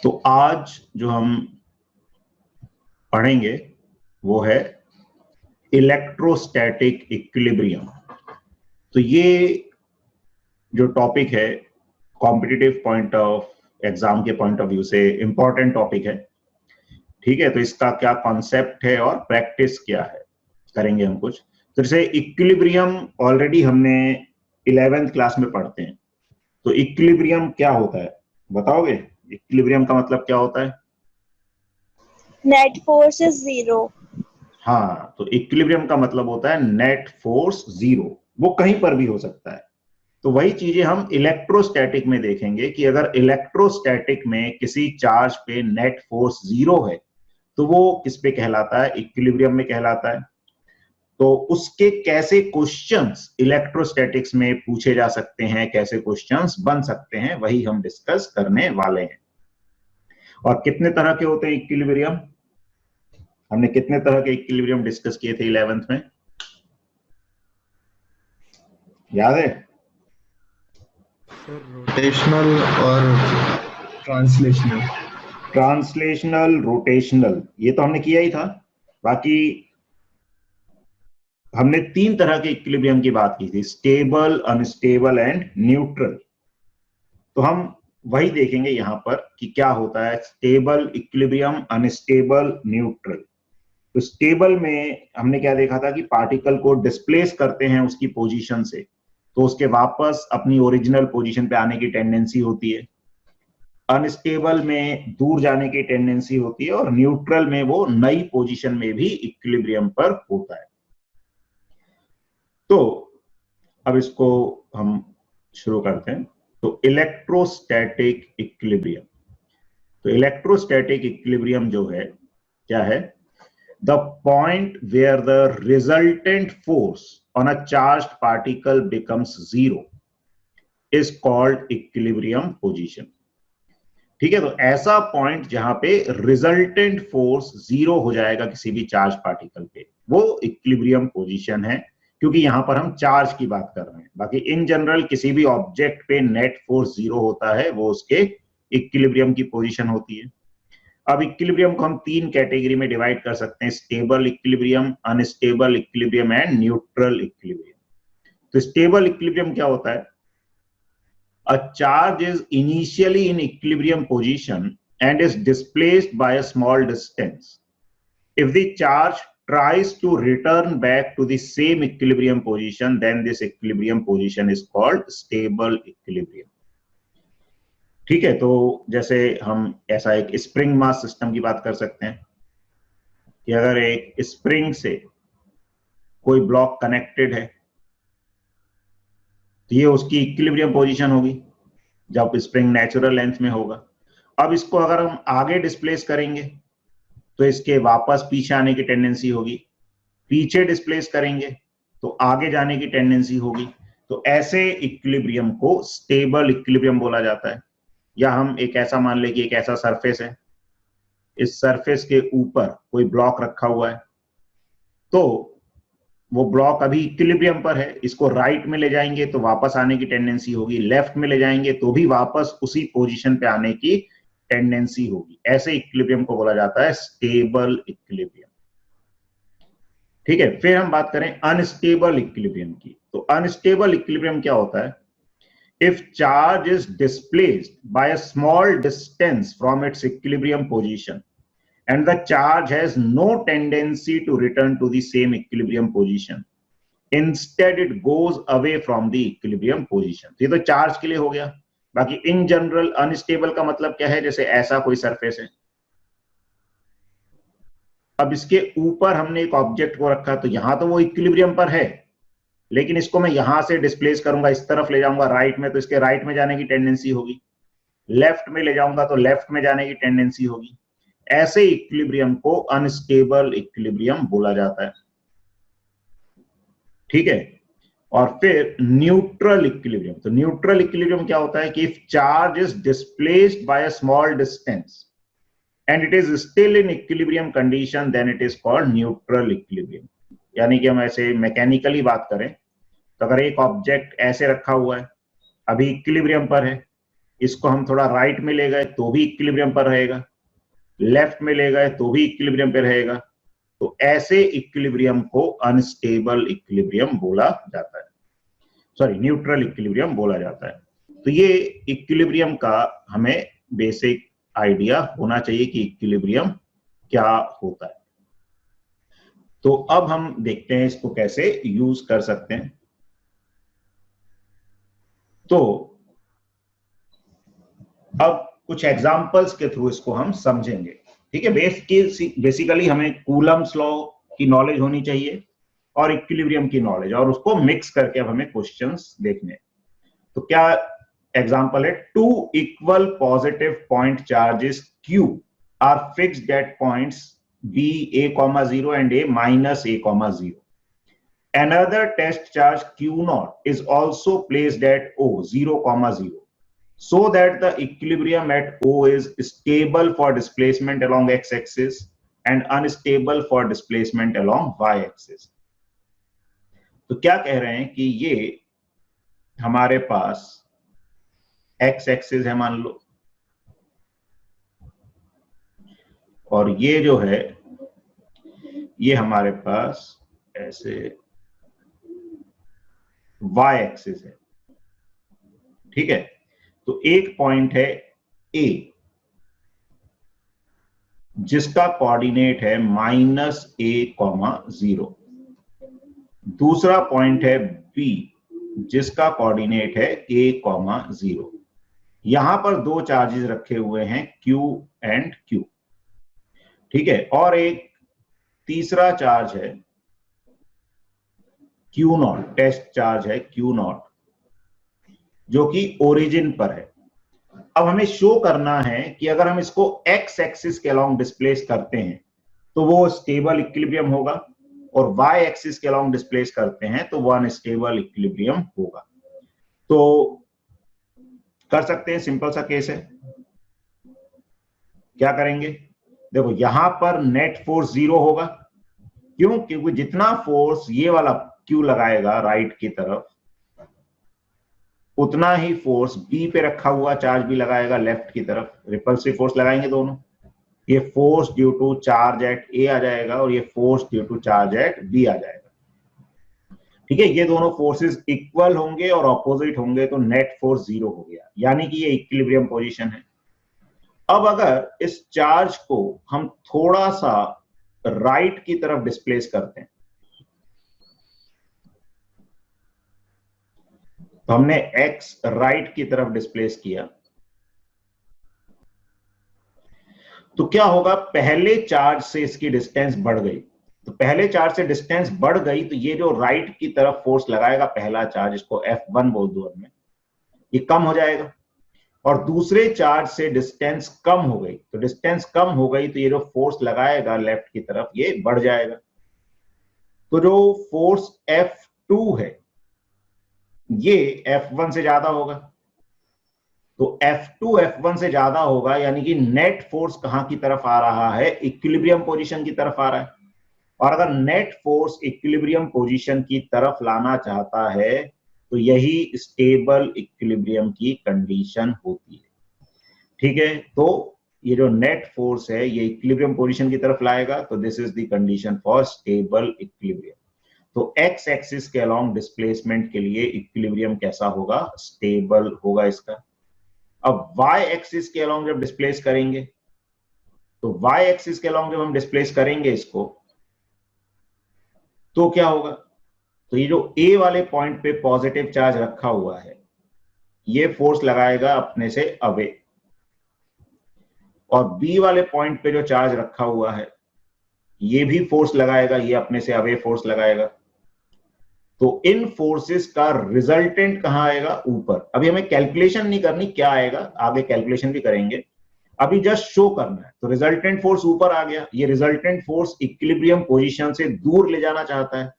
तो आज जो हम पढ़ेंगे वो है इलेक्ट्रोस्टैटिक इक्विलिब्रियम। तो ये जो टॉपिक है कॉम्पिटिटिव पॉइंट ऑफ एग्जाम के पॉइंट ऑफ व्यू से इंपॉर्टेंट टॉपिक है। ठीक है, तो इसका क्या कॉन्सेप्ट है और प्रैक्टिस क्या है करेंगे हम कुछ। तो जैसे इक्विलिब्रियम ऑलरेडी हमने 11th क्लास में पढ़ते हैं। तो इक्विलिब्रियम क्या होता है बताओगे? इक्विलिब्रियम का मतलब क्या होता है? Net force is zero. हाँ, तो इक्विलिब्रियम का मतलब होता है नेट फोर्स जीरो। वो कहीं पर भी हो सकता है। तो वही चीजें हम इलेक्ट्रोस्टैटिक में देखेंगे कि अगर इलेक्ट्रोस्टैटिक में किसी चार्ज पे नेट फोर्स जीरो है तो वो किस पे कहलाता है? इक्विलिब्रियम में कहलाता है। तो उसके कैसे क्वेश्चंस इलेक्ट्रोस्टैटिक्स में पूछे जा सकते हैं, कैसे क्वेश्चंस बन सकते हैं, वही हम डिस्कस करने वाले हैं। और कितने तरह के होते हैं इक्विलिब्रियम? हमने कितने तरह के इक्विलिब्रियम डिस्कस किए थे 11th में, याद है? सर रोटेशनल और ट्रांसलेशनल। ट्रांसलेशनल, रोटेशनल, ये तो हमने किया ही था। बाकी हमने 3 तरह के इक्विलिब्रियम की बात की थी, स्टेबल, अनस्टेबल एंड न्यूट्रल। तो हम वही देखेंगे यहां पर कि क्या होता है स्टेबल इक्विलिब्रियम, अनस्टेबल, न्यूट्रल। तो स्टेबल में हमने क्या देखा था कि पार्टिकल को डिस्प्लेस करते हैं उसकी पोजीशन से, तो उसके वापस अपनी ओरिजिनल पोजीशन पे आने की टेंडेंसी होती है। अनस्टेबल में दूर जाने की टेंडेंसी होती है, और न्यूट्रल में वो नई पोजीशन में भी इक्विलिब्रियम पर होता है। तो अब इसको हम शुरू करते हैं। तो इलेक्ट्रोस्टैटिक इक्विलिब्रियम, तो इलेक्ट्रोस्टैटिक इक्विलिब्रियम जो है क्या है? The point where the resultant force on a charged particle becomes zero is called equilibrium position. ठीक है, तो ऐसा पॉइंट जहां पे रिजल्टेंट फोर्स जीरो हो जाएगा किसी भी चार्ज पार्टिकल पे, वो इक्विलिब्रियम पोजीशन है। क्योंकि यहां पर हम चार्ज की बात कर रहे हैं, बाकी इन जनरल किसी भी ऑब्जेक्ट पे नेट फोर्स जीरो होता है, वो उसके इक्विलिब्रियम की पोजीशन होती है। अब इक्विलिब्रियम को हम 3 कैटेगरी में डिवाइड कर सकते हैं, stable equilibrium, unstable equilibrium and neutral equilibrium. तो स्टेबल इक्विलिब्रियम क्या होता है? A charge is initially in equilibrium position and is displaced by a small distance. If the charge tries to return back to the same equilibrium position, then this equilibrium position is called stable equilibrium. ठीक है, तो जैसे हम ऐसा एक spring mass system की बात कर सकते हैं कि अगर एक स्प्रिंग से कोई ब्लॉक कनेक्टेड है तो ये उसकी इक्विलिब्रियम पोजीशन होगी जब स्प्रिंग नेचुरल लेंथ में होगा। अब इसको अगर हम आगे डिस्प्लेस करेंगे तो इसके वापस पीछे आने की टेंडेंसी होगी, पीछे डिस्प्लेस करेंगे तो आगे जाने की टेंडेंसी होगी। तो ऐसे इक्विलिब्रियम को स्टेबल इक्विलिब्रियम बोला जाता है। या हम एक ऐसा मान लें कि एक ऐसा सरफेस है, इस सरफेस के ऊपर कोई ब्लॉक रखा हुआ है, तो वो ब्लॉक अभी इक्विलिब्रियम पर है, इसको राइट में ले जाएंगे तो वापस आने की टेंडेंसी होगी, लेफ्ट में ले जाएंगे तो भी वापस उसी पोजीशन पे आने की टेंडेंसी होगी। ऐसे इक्विलिब्रियम को बोला जाता है स्टेबल इक्विलिब्रियम। ठीक है, फिर हम बात करें अनस्टेबल इक्विलिब्रियम की। तो अनस्टेबल इक्विलिब्रियम क्या होता है? If charge is displaced by a small distance from its equilibrium position and the charge has no tendency to return to the same equilibrium position. Instead, it goes away from the equilibrium position. ये तो charge के लिए हो गया। बाकी in general unstable का मतलब क्या है? जैसे ऐसा कोई सरफेस है, अब इसके ऊपर हमने एक ऑब्जेक्ट को रखा, तो यहां तो वो इक्विलिब्रियम पर है, लेकिन इसको मैं यहां से डिस्प्लेस करूंगा, इस तरफ ले जाऊंगा राइट में, तो इसके राइट में जाने की टेंडेंसी होगी, लेफ्ट में ले जाऊंगा तो लेफ्ट में जाने की टेंडेंसी होगी। ऐसे इक्विलिब्रियम को अनस्टेबल इक्विलिब्रियम बोला जाता है। ठीक है, और फिर न्यूट्रल इक्विलिब्रियम। तो न्यूट्रल इक्विलिब्रियम क्या होता है कि if charge is displaced by a small distance and it is still in equilibrium condition, then it is called neutral equilibrium. यानी कि हम ऐसे मैकेनिकली बात करें तो अगर एक ऑब्जेक्ट ऐसे रखा हुआ है, अभी इक्विलिब्रियम पर है, इसको हम थोड़ा राइट में ले गए तो भी इक्विलिब्रियम पर रहेगा, लेफ्ट में ले गए तो भी इक्विलिब्रियम पे रहेगा। तो ऐसे इक्विलिब्रियम को अनस्टेबल इक्विलिब्रियम बोला जाता है, सॉरी न्यूट्रल इक्विलिब्रियम बोला जाता है। तो ये इक्विलिब्रियम का हमें बेसिक आइडिया होना चाहिए कि इक्विलिब्रियम क्या होता है। तो अब हम देखते हैं इसको कैसे यूज कर सकते हैं। तो अब कुछ एग्जांपल्स के थ्रू इसको हम समझेंगे, ठीक है। बेसिकली हमें कूलम्स लॉ की नॉलेज होनी चाहिए और इक्विलिब्रियम की नॉलेज, और उसको मिक्स करके अब हमें क्वेश्चंस देखने। तो क्या एग्जांपल है, two equal positive point charges Q are fixed at points B A, 0 and A minus A, 0. Another test charge Q0 is also placed at O 0, 0, so that the equilibrium at O is stable for displacement along x-axis and unstable for displacement along y-axis. तो क्या कह रहे हैं कि ये हमारे पास x-axis है मान लो, और ये जो है ये हमारे पास ऐसे y-axis है, ठीक है। तो एक पॉइंट है A जिसका कोऑर्डिनेट है -A, 0। दूसरा पॉइंट है B जिसका कोऑर्डिनेट है A, 0। यहां पर दो चार्जेस रखे हुए हैं Q एंड Q, ठीक है। और एक तीसरा चार्ज है Q0, टेस्ट चार्ज है Q0 जो कि ओरिजिन पर है। अब हमें शो करना है कि अगर हम इसको x एक्सिस के अलोंग डिस्प्लेस करते हैं तो वो स्टेबल इक्विलिब्रियम होगा, और y एक्सिस के अलोंग डिस्प्लेस करते हैं तो वो अनस्टेबल इक्विलिब्रियम होगा। तो कर सकते हैं, सिंपल सा केस है। क्या करेंगे, देखो यहां पर नेट फोर्स 0 होगा, क्यों? क्योंकि जितना फोर्स ये वाला Q लगाएगा राइट की तरफ, उतना ही फोर्स B पे रखा हुआ चार्ज भी लगाएगा लेफ्ट की तरफ। रिपल्सिव फोर्स लगाएंगे दोनों, ये force due to charge at A आ जाएगा और ये force due to charge at B आ जाएगा, ठीक है। ये दोनों फोर्सेस इक्वल होंगे और ऑपोजिट होंगे तो नेट फोर्स 0 हो गया, यानी कि ये इक्विलिब्रियम पोजीशन है। अब अगर इस चार्ज को हम थोड़ा सा राइट की तरफ डिस्प्लेस करते हैं, तो हमने x राइट की तरफ डिस्प्लेस किया, तो क्या होगा, पहले चार्ज से इसकी डिस्टेंस बढ़ गई। तो पहले चार्ज से डिस्टेंस बढ़ गई तो ये जो राइट की तरफ फोर्स लगाएगा पहला चार्ज, इसको F1 बोल दो अब मैं, ये कम हो जाएगा। और दूसरे चार्ज से डिस्टेंस कम हो गई, तो डिस्टेंस कम हो गई तो ये जो फोर्स लगाएगा लेफ्ट की तरफ ये बढ़ जाएगा। तो जो फोर्स F2 है ये F1 से ज्यादा होगा, तो F2 F1 से ज्यादा होगा, यानी कि नेट फोर्स कहां की तरफ आ रहा है, इक्विलिब्रियम पोजीशन की तरफ आ रहा है। और अगर नेट फोर्स इक्विलिब्रियम पोजीशन की तरफ लाना चाहता है तो यही स्टेबल इक्विलिब्रियम की कंडीशन होती है, ठीक है। तो ये जो नेट फोर्स है ये इक्विलिब्रियम पोजीशन की तरफ लाएगा, तो this is the condition for stable equilibrium. तो x एक्सिस के अलोंग डिस्प्लेसमेंट के लिए इक्विलिब्रियम कैसा होगा, स्टेबल होगा इसका। अब y एक्सिस के अलोंग जब डिस्प्लेस करेंगे, तो y एक्सिस के अलोंग जब हम डिस्प्लेस करेंगे इसको, तो क्या होगा, तो ये जो A वाले पॉइंट पे पॉजिटिव चार्ज रखा हुआ है ये फोर्स लगाएगा अपने से अवे, और B वाले पॉइंट पे जो चार्ज रखा हुआ है ये भी फोर्स लगाएगा, ये अपने से अवे फोर्स लगाएगा। तो इन फोर्सेस का रिजल्टेंट कहां आएगा, ऊपर। अभी हमें कैलकुलेशन नहीं करनी क्या आएगा, आगे कैलकुलेशन भी करेंगे, अभी जस्ट शो करना है। तो रिजल्टेंट फोर्स ऊपर आ गया, ये रिजल्टेंट फोर्स इक्विलिब्रियम पोजीशन से दूर ले जाना चाहता है,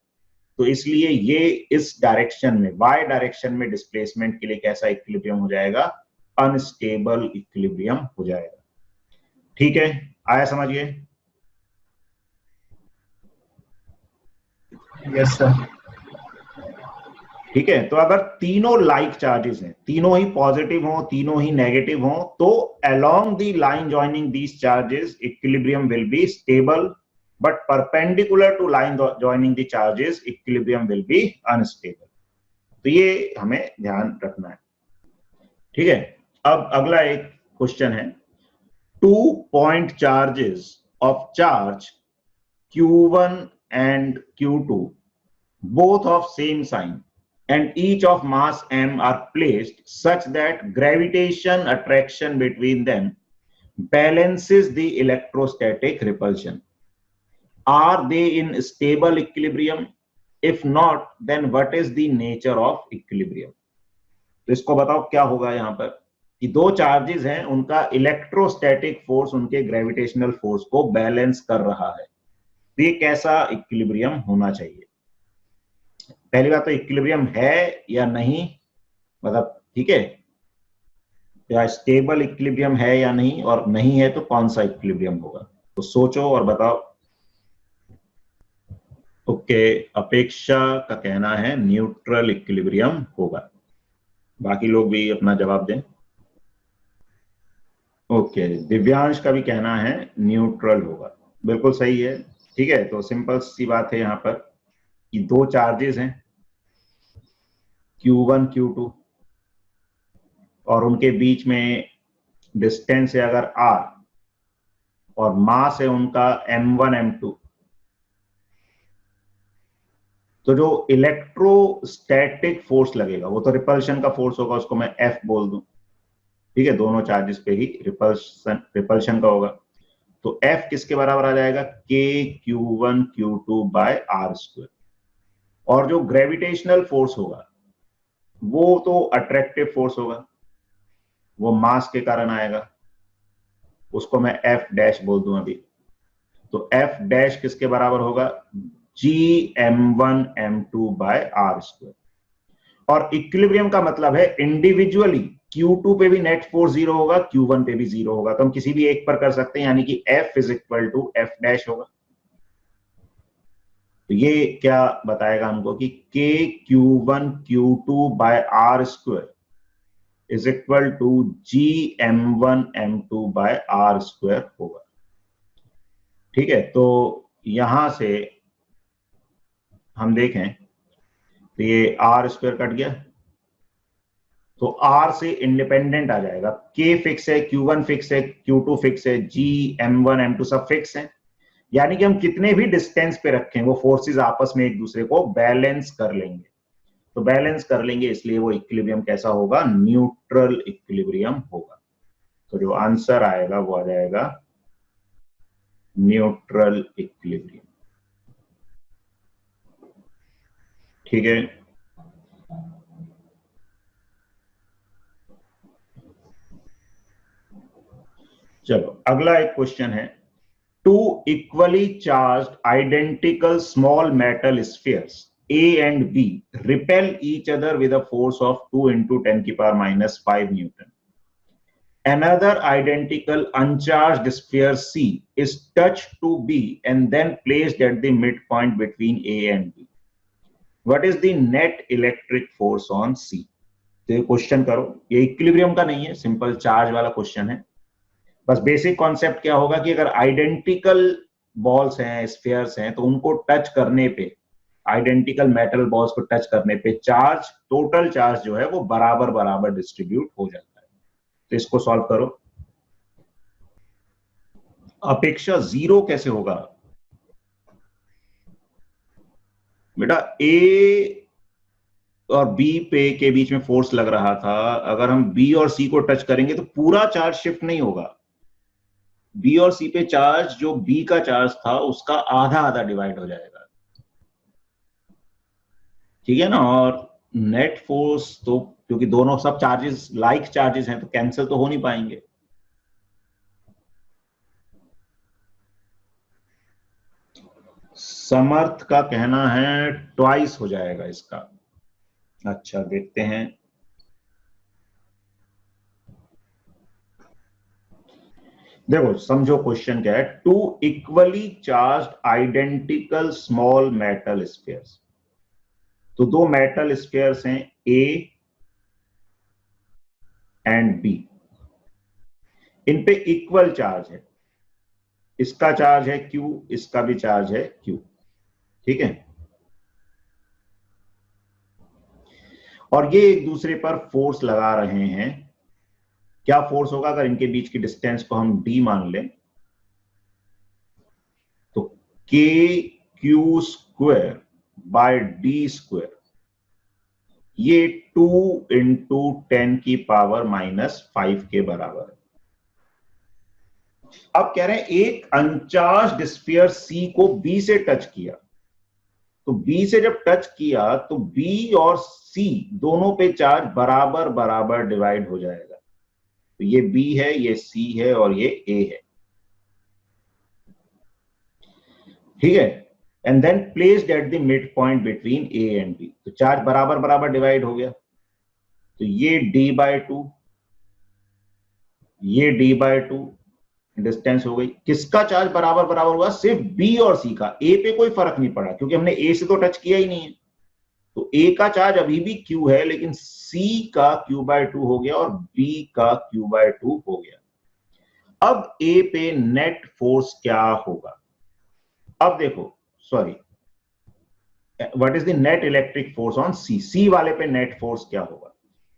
तो इसलिए ये इस डायरेक्शन में, y डायरेक्शन में डिस्प्लेसमेंट के लिए कैसा इक्विलिब्रियम हो जाएगा, अनस्टेबल इक्विलिब्रियम हो जाएगा, ठीक है। आया समझिए? Yes sir. ठीक है, तो अगर तीनों लाइक चार्जेस हैं, तीनों ही पॉजिटिव हो, तीनों ही नेगेटिव हो, तो along the line joining these charges equilibrium will be stable, but perpendicular to line joining the charges equilibrium will be unstable. तो ये हमें ध्यान रखना है। ठीक है, अब अगला एक क्वेश्चन है, 2 point charges of charge Q1 and Q2 both of same sign and each of mass m are placed such that gravitation attraction between them balances the electrostatic repulsion. Are they in stable equilibrium? If not, then what is the nature of equilibrium? तो इसको बताओ क्या होगा यहाँ पर कि दो charges हैं, उनका इलेक्ट्रोस्टैटिक फोर्स उनके ग्रेविटेशनल फोर्स को बैलेंस कर रहा है, तो ये कैसा इक्विलिब्रियम होना चाहिए? पहली बात तो इक्विलिब्रियम है या नहीं, मतलब ठीक है, या स्टेबल इक्विलिब्रियम है या नहीं, और नहीं है तो कौन सा इक्विलिब्रियम होगा? तो सोचो और बताओ। ओके, अपेक्षा का कहना है न्यूट्रल इक्विलिब्रियम होगा, बाकी लोग भी अपना जवाब दें। ओके, दिव्यांश का भी कहना है न्यूट्रल होगा, बिल्कुल सही है। ठीक है, तो सिंपल सी बात है यहाँ पर कि दो चार्जेस हैं Q1 Q2 और उनके बीच में डिस्टेंस है अगर r और मास है उनका m1 m2, तो जो इलेक्ट्रोस्टैटिक फोर्स लगेगा वो तो रिपल्शन का फोर्स होगा, उसको मैं F बोल दूं। ठीक है, दोनों चार्जेस पे ही रिपल्शन का होगा, तो F किसके बराबर आ जाएगा? KQ1 Q2 by r²। और जो ग्रेविटेशनल फोर्स होगा वो तो अट्रैक्टिव फोर्स होगा, वो मास के कारण आएगा, उसको मैं F डैश बोल दूं अभी। तो F डैश किसके बराबर होगा? GM1 M2 by r²। और इक्विलिब्रियम का मतलब है इंडिविजुअली Q2 पे भी नेट फोर्स जीरो होगा, Q1 पे भी जीरो होगा, तो हम किसी भी एक पर कर सकते हैं, यानी कि F is equal to F dash होगा। तो ये क्या बताएगा हमको कि KQ1 Q2 by r² is equal to GM1 M2 by r² होगा। ठीक है, तो यहां से हम देखें तो ये r² कट गया, तो r से इंडिपेंडेंट आ जाएगा। K फिक्स है, Q1 फिक्स है, Q2 फिक्स है, GM1 M2 सब फिक्स है, यानी कि हम कितने भी डिस्टेंस पे रखें वो फोर्सेस आपस में एक दूसरे को बैलेंस कर लेंगे। तो बैलेंस कर लेंगे, इसलिए वो इक्विलिब्रियम कैसा होगा? न्यूट्रल इक्विलिब्रियम होगा। तो जो आंसर आएगा वो आ जाएगा न्यूट्रल इक्विलिब्रियम। ठीक है, चलो अगला एक क्वेश्चन है, two equally charged identical small metal spheres A and B repel each other with a force of 2 into 10 की power -5 Newton. Another identical uncharged sphere C is touched to B and then placed at the midpoint between A and B. What is the net electric force on C? तो ये question करो, ये equilibrium का नहीं है, simple charge वाला question है। बस बेसिक कॉन्सेप्ट क्या होगा कि अगर आइडेंटिकल बॉल्स हैं, स्फीयर्स हैं, तो उनको टच करने पे, आइडेंटिकल मेटल बॉल्स को टच करने पे चार्ज, टोटल चार्ज जो है वो बराबर बराबर डिस्ट्रीब्यूट हो जाता है। तो इसको सॉल्व करो। अपेक्षा जीरो कैसे होगा बेटा? ए और बी पे के बीच में फोर्स लग रहा था, अगर हम बी और सी को टच करेंगे तो पूरा चार्ज शिफ्ट नहीं होगा। बी और सी पे चार्ज, जो बी का चार्ज था उसका आधा आधा डिवाइड हो जाएगा। ठीक है ना? और नेट फोर्स तो, क्योंकि दोनों सब चार्जेस लाइक चार्जेस हैं, तो कैंसिल तो हो नहीं पाएंगे। समर्थ का कहना है ट्वाइस हो जाएगा इसका। अच्छा, देखते हैं। देखो समझो क्वेश्चन क्या है, two equally charged identical small metal spheres. तो दो मेटल स्फीयर्स हैं A एंड B, इन पे इक्वल चार्ज है, इसका चार्ज है Q, इसका भी चार्ज है Q, ठीक है। और ये एक दूसरे पर फोर्स लगा रहे हैं। क्या फोर्स होगा अगर इनके बीच की डिस्टेंस को हम d मान लें, तो KQ square by d square, ये 2 इंटू 10 की पावर -5 के बराबर है। अब कह रहे हैं एक अनचार्ज्ड स्फीयर C को B से टच किया, तो B से जब टच किया तो B और C दोनों पे चार्ज बराबर बराबर डिवाइड हो जाएगा। तो ये B है, ये C है और ये A है, ठीक है। And then placed at the mid point between A and B, तो चार्ज बराबर बराबर डिवाइड हो गया। तो ये d/2, ये d/2 डिस्टेंस हो गई। किसका चार्ज बराबर बराबर हुआ? सिर्फ B और C का, A पे कोई फर्क नहीं पड़ा क्योंकि हमने A से तो टच किया ही नहीं है। तो A का चार्ज अभी भी Q है, लेकिन C का Q/2 हो गया और B का Q/2 हो गया। अब A पे नेट फोर्स क्या होगा? अब देखो, sorry, what is the net electric force on C? C वाले पे नेट फोर्स क्या होगा?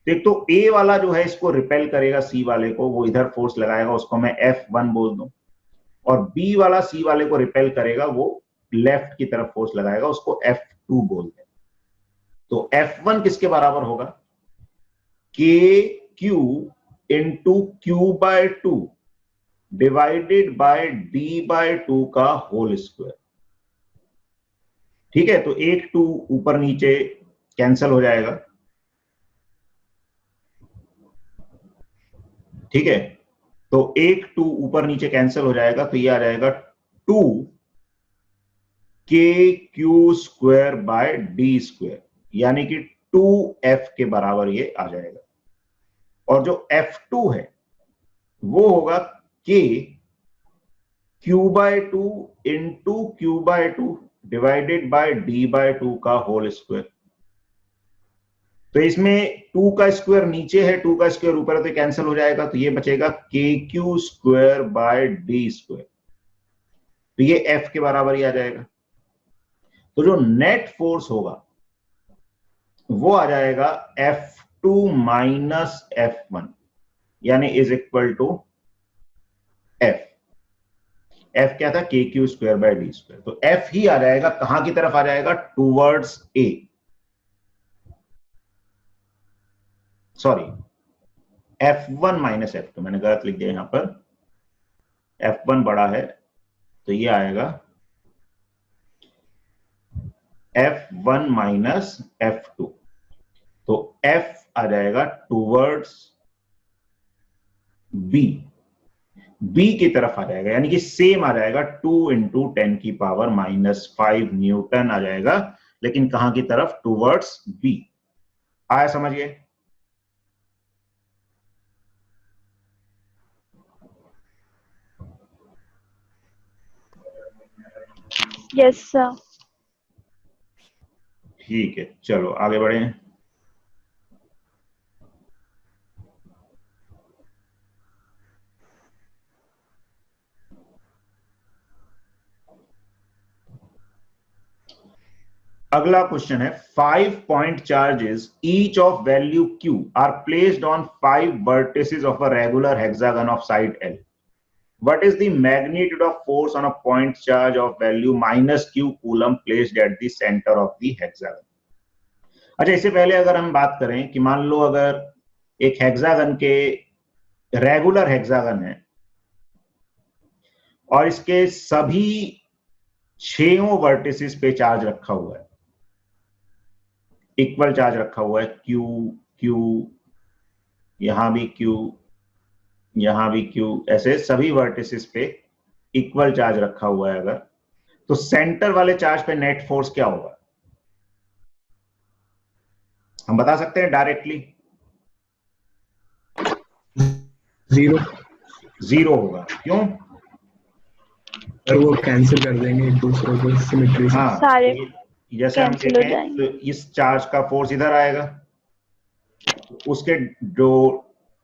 एक तो A वाला जो है इसको रिपेल करेगा, C वाले को, वो इधर फोर्स लगाएगा, उसको मैं F1 बोल दूं, और B वाला C वाले को रिपेल करेगा, वो लेफ्ट की तरफ फोर्स लगाएगा, उसको F2 बोल दें। तो F1 किसके बराबर होगा? KQ into Q/2 divided by D/2 का होल स्क्वायर, ठीक है। तो 1 2 ऊपर नीचे कैंसल हो जाएगा, ठीक है। तो 1 2 ऊपर नीचे कैंसिल हो जाएगा, तो ये आ जाएगा 2KQ square by D square, यानी कि 2F के बराबर ये आ जाएगा। और जो F2 है वो होगा KQ/2 into Q/2 divided by D/2 का होल स्क्वायर। तो इसमें 2 का स्क्वायर नीचे है, 2 का स्क्वायर ऊपर है, तो कैंसिल हो जाएगा, तो ये बचेगा KQ square by D square, तो ये F के बराबर ही आ जाएगा। तो जो नेट फोर्स होगा वो आ जाएगा F2 माइनस F1, यानी is equal to F। F क्या था? KQ square by D square. तो F ही आ जाएगा, कहां की तरफ आ जाएगा? Towards A, sorry, F1 minus F2, मैंने गलत लिख दिया यहां पर, F1 बड़ा है, तो ये आएगा F1 माइनस F2, तो F आ जाएगा टूवर्ड्स B की तरफ आ जाएगा, यानी कि सेम आ जाएगा, 2 इंटू 10 की पावर -5 न्यूटन आ जाएगा, लेकिन कहां की तरफ? Towards B। आया समझिए? Yes sir. ठीक है, चलो आगे बढ़े। अगला क्वेश्चन है, 5 point charges each of value Q are placed on 5 vertices of a regular hexagon of side L. What is the magnitude of force on a point charge of value -Q coulomb placed at the center of the hexagon? अच्छा, इससे पहले अगर हम बात करें कि मान लो अगर एक हेक्सागन के, रेगुलर हेक्सागन है और इसके सभी 6 वर्टिसेस पे चार्ज रखा हुआ है, इक्वल चार्ज रखा हुआ है, Q Q, यहां भी Q, यहां भी Q, ऐसे सभी वर्टिसेस पे इक्वल चार्ज रखा हुआ है अगर, तो सेंटर वाले चार्ज पे नेट फोर्स क्या होगा? हम बता सकते हैं डायरेक्टली? 0 होगा। क्यों? और वो कैंसिल कर देंगे एक दूसरे को सिमेट्री से। हाँ, सारे जैसे हम कैंसिल हो देखें जाएंगे। तो इस चार्ज का फोर्स इधर आएगा, उसके जो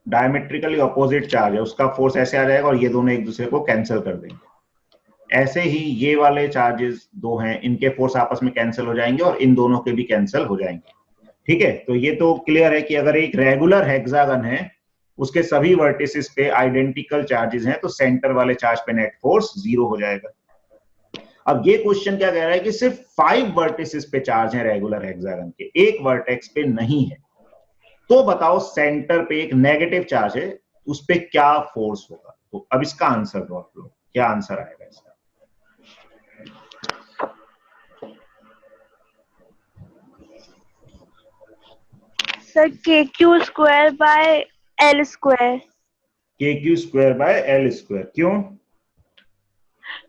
डायमेट्रिकली अपोजिट चार्ज है उसका फोर्स ऐसे आ जाएगा और ये दोनों एक दूसरे को कैंसिल कर देंगे। ऐसे ही ये वाले चार्जेस दो हैं, इनके फोर्स आपस में कैंसिल हो जाएंगे और इन दोनों के भी कैंसिल हो जाएंगे। ठीक है, तो ये तो क्लियर है कि अगर एक रेगुलर हेक्सागन है उसके सभी वर्टिसेस पे आइडेंटिकल चार्जेस हैं तो सेंटर वाले चार्ज पे नेट फोर्स 0 हो जाएगा। अब ये क्वेश्चन क्या कह रहा है कि सिर्फ 5 वर्टिसेस पे चार्ज है रेगुलर हेक्सागन के, एक वर्टेक्स पे नहीं है, तो बताओ सेंटर पे एक नेगेटिव चार्ज है उस पे क्या फोर्स होगा। तो अब इसका आंसर दो आप लोग, क्या आंसर आएगा इसका? Sir KQ² by L², KQ² by L²। क्यों?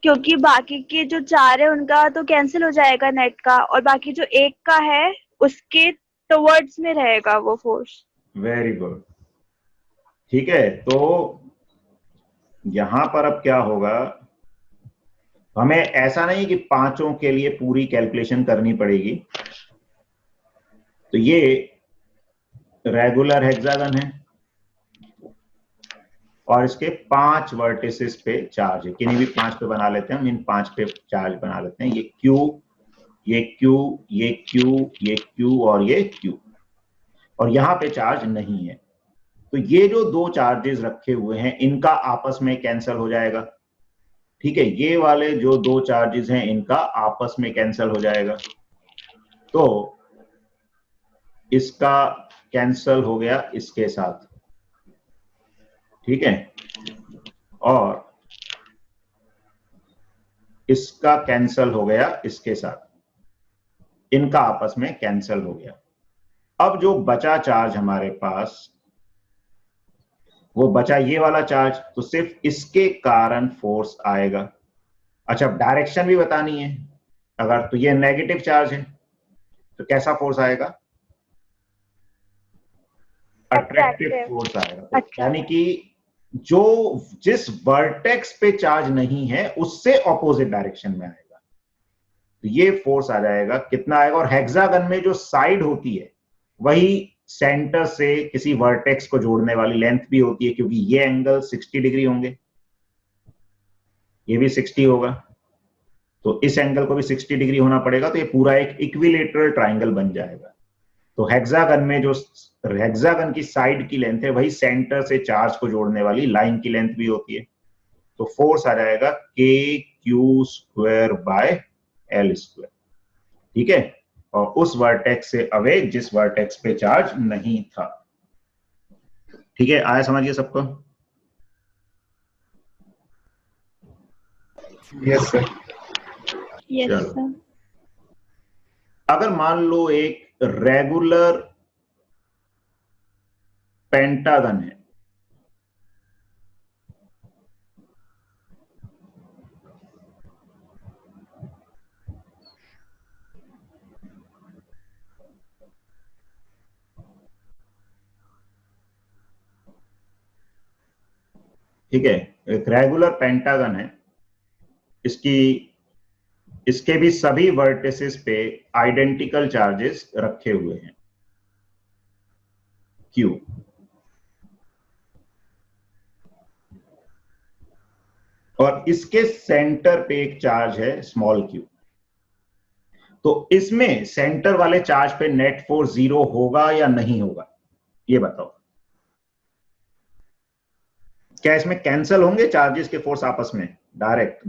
क्योंकि बाकी के जो 4 है उनका तो कैंसिल हो जाएगा नेट का, और बाकी जो एक का है उसके टुवर्ड्स में रहेगा वो फोर्स। Very good. ठीक है, तो यहां पर अब क्या होगा, हमें ऐसा नहीं कि पांचों के लिए पूरी कैलकुलेशन करनी पड़ेगी। तो ये रेगुलर हेक्सागन है और इसके 5 वर्टिसेस पे चार्ज है, किन्हीं भी 5 पे बना लेते हैं हम, इन 5 पे चार्ज बना लेते हैं। ये Q, ये Q, ये Q, ये Q और ये Q, और यहां पे चार्ज नहीं है। तो ये जो दो चार्जेस रखे हुए हैं इनका आपस में कैंसिल हो जाएगा। ठीक है, ये वाले जो दो चार्जेस हैं इनका आपस में कैंसिल हो जाएगा, तो इसका कैंसिल हो गया इसके साथ। ठीक है, और इसका कैंसिल हो गया इसके साथ, इनका आपस में कैंसिल हो गया। अब जो बचा चार्ज हमारे पास, वो बचा ये वाला चार्ज, तो सिर्फ इसके कारण फोर्स आएगा। अच्छा, डायरेक्शन भी बतानी है। अगर तो ये नेगेटिव चार्ज है तो कैसा फोर्स आएगा? अट्रैक्टिव फोर्स आएगा। अच्छा। यानी कि जो जिस वर्टेक्स पे चार्ज नहीं है उससे ऑपोजिट डायरेक्शन में आएगा, तो ये फोर्स आ जाएगा। कितना आएगा? और हेक्सागन में जो साइड होती है वही सेंटर से किसी वर्टेक्स को जोड़ने वाली लेंथ भी होती है, क्योंकि ये एंगल 60 डिग्री होंगे, ये भी 60 होगा, तो इस एंगल को भी 60 डिग्री होना पड़ेगा, तो ये पूरा एक इक्विलेटरल ट्राइंगल बन जाएगा। तो हेक्सागन में जो हेक्सागन की साइड की लेंथ है वही सेंटर से चार्ज को जोड़ने वाली लाइन की लेंथ भी होती है। तो फोर्स आ जाएगा KQ²/L²। ठीक है, और उस वर्टेक्स से अवे जिस वर्टेक्स पे चार्ज नहीं था। ठीक है, आया समझिए सबको? Yes sir. Yes sir. अगर मान लो एक रेगुलर पेंटागन है, ठीक है, एक रेगुलर पेंटागन है, इसके भी सभी वर्टिसेस पे आइडेंटिकल चार्जेस रखे हुए हैं Q, और इसके सेंटर पे एक चार्ज है स्मॉल q। तो इसमें सेंटर वाले चार्ज पे नेट फोर्स 0 होगा या नहीं होगा, ये बताओ। क्या इसमें कैंसिल होंगे चार्जेस के फोर्स आपस में डायरेक्ट?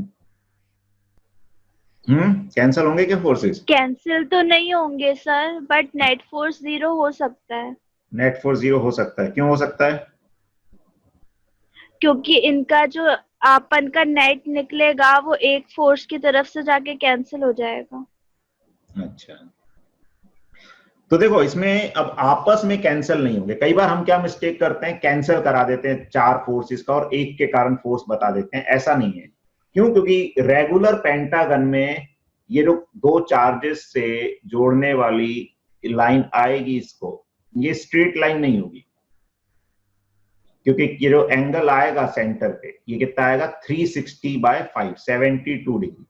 कैंसिल होंगे क्या फोर्सेस? कैंसिल तो नहीं होंगे सर, बट नेट फोर्स 0 हो सकता है। नेट फोर्स 0 हो सकता है। क्यों हो सकता है? क्योंकि इनका जो आपन का नेट निकलेगा वो एक फोर्स की तरफ से जाके कैंसिल हो जाएगा। अच्छा, तो देखो इसमें अब आपस में कैंसिल नहीं होंगे। कई बार हम क्या मिस्टेक करते हैं, कैंसिल करा देते हैं 4 फोर्सेस का और एक के कारण फोर्स बता देते हैं। ऐसा नहीं है। क्यों? क्योंकि रेगुलर पेंटागन में ये जो दो चार्जेस से जोड़ने वाली लाइन आएगी, इसको ये स्ट्रेट लाइन नहीं होगी, क्योंकि ये जो एंगल आएगा सेंटर पे ये कितना आएगा? 360/5, 72 डिग्री।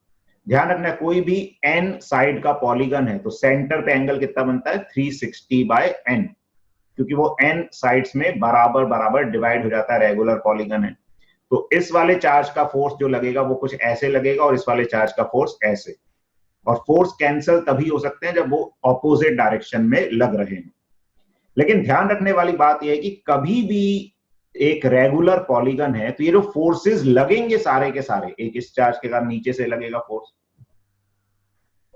ध्यान रखना कोई भी n साइड का पॉलीगन है तो सेंटर पे एंगल कितना बनता है 360/n, क्योंकि वो n साइड्स में बराबर बराबर डिवाइड हो जाता है, रेगुलर पॉलीगन है। तो इस वाले चार्ज का फोर्स जो लगेगा वो कुछ ऐसे लगेगा और इस वाले चार्ज का फोर्स ऐसे, और फोर्स कैंसिल तभी हो सकते हैं जब वो ऑपोजिट डायरेक्शन में लग रहे हैं। लेकिन ध्यान रखने वाली बात यह है कि कभी भी एक रेगुलर पॉलीगन है तो ये जो फोर्सेस लगेंगे सारे के सारे, एक इस चार्ज के कारण नीचे से लगेगा फोर्स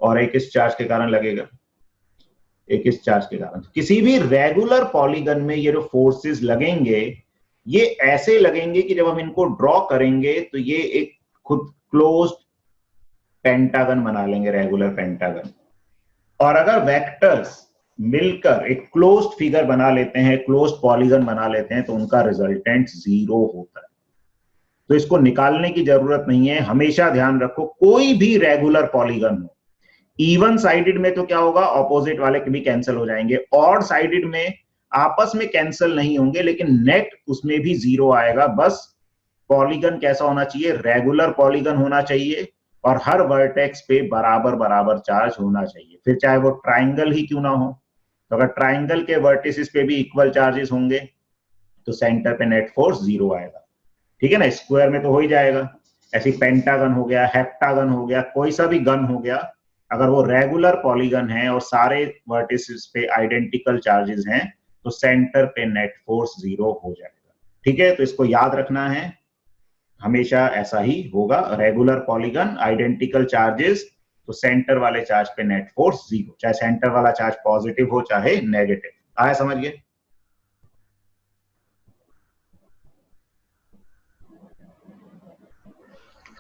और एक इस चार्ज के कारण लगेगा, एक इस चार्ज के कारण। किसी भी रेगुलर पॉलीगन में ये जो फोर्सेस लगेंगे ये ऐसे लगेंगे कि जब हम इनको ड्रॉ करेंगे तो ये एक खुद क्लोज्ड पेंटागन बना लेंगे, रेगुलर पेंटागन। और अगर वेक्टर्स मिलकर एक क्लोज्ड फिगर बना लेते हैं, क्लोज्ड पॉलीगन बना लेते हैं, तो उनका रिजल्टेंट 0 होता है। तो इसको निकालने की जरूरत नहीं है। हमेशा ध्यान रखो कोई भी रेगुलर पॉलीगन हो, इवन साइडेड में तो क्या होगा, ऑपोजिट वाले भी कैंसिल हो जाएंगे, ऑड साइडेड में आपस में कैंसिल नहीं होंगे लेकिन नेट उसमें भी 0 आएगा। बस पॉलीगन कैसा होना चाहिए, रेगुलर पॉलीगन होना चाहिए और हर वर्टेक्स पे बराबर बराबर चार्ज होना चाहिए, फिर चाहे वो ट्राइंगल ही क्यों ना हो। तो अगर ट्राइंगल के वर्टिसेस पे भी इक्वल चार्जेस होंगे तो सेंटर पे नेट फोर्स 0 आएगा। ठीक है ना, स्क्वायर में तो हो ही जाएगा, ऐसी पेंटागन हो गया, हेप्टागन हो गया, कोई सा भी गन हो गया, अगर वो रेगुलर पॉलीगन है और सारे वर्टिसेस पे आइडेंटिकल चार्जेस हैं तो सेंटर पे नेट फोर्स 0 हो जाएगा। ठीक है, तो इसको याद रखना है, हमेशा ऐसा ही होगा। रेगुलर पॉलीगन, आइडेंटिकल चार्जेस, तो सेंटर वाले चार्ज पे नेट फोर्स 0, चाहे सेंटर वाला चार्ज पॉजिटिव हो चाहे नेगेटिव। आया समझिए?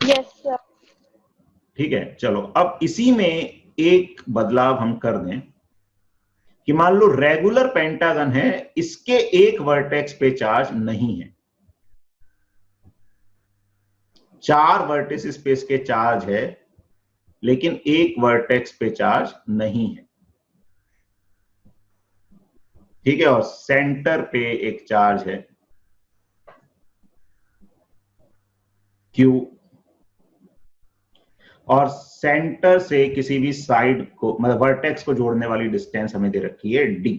Yes sir. ठीक है, चलो अब इसी में एक बदलाव हम कर दें कि मान लो रेगुलर पेंटागन है, इसके एक वर्टेक्स पे चार्ज नहीं है, 4 वर्टिसेस पे इसके चार्ज है लेकिन एक वर्टेक्स पे चार्ज नहीं है। ठीक है, और सेंटर पे एक चार्ज है Q, और सेंटर से किसी भी साइड को, मतलब वर्टेक्स को जोड़ने वाली डिस्टेंस हमें दे रखी है D।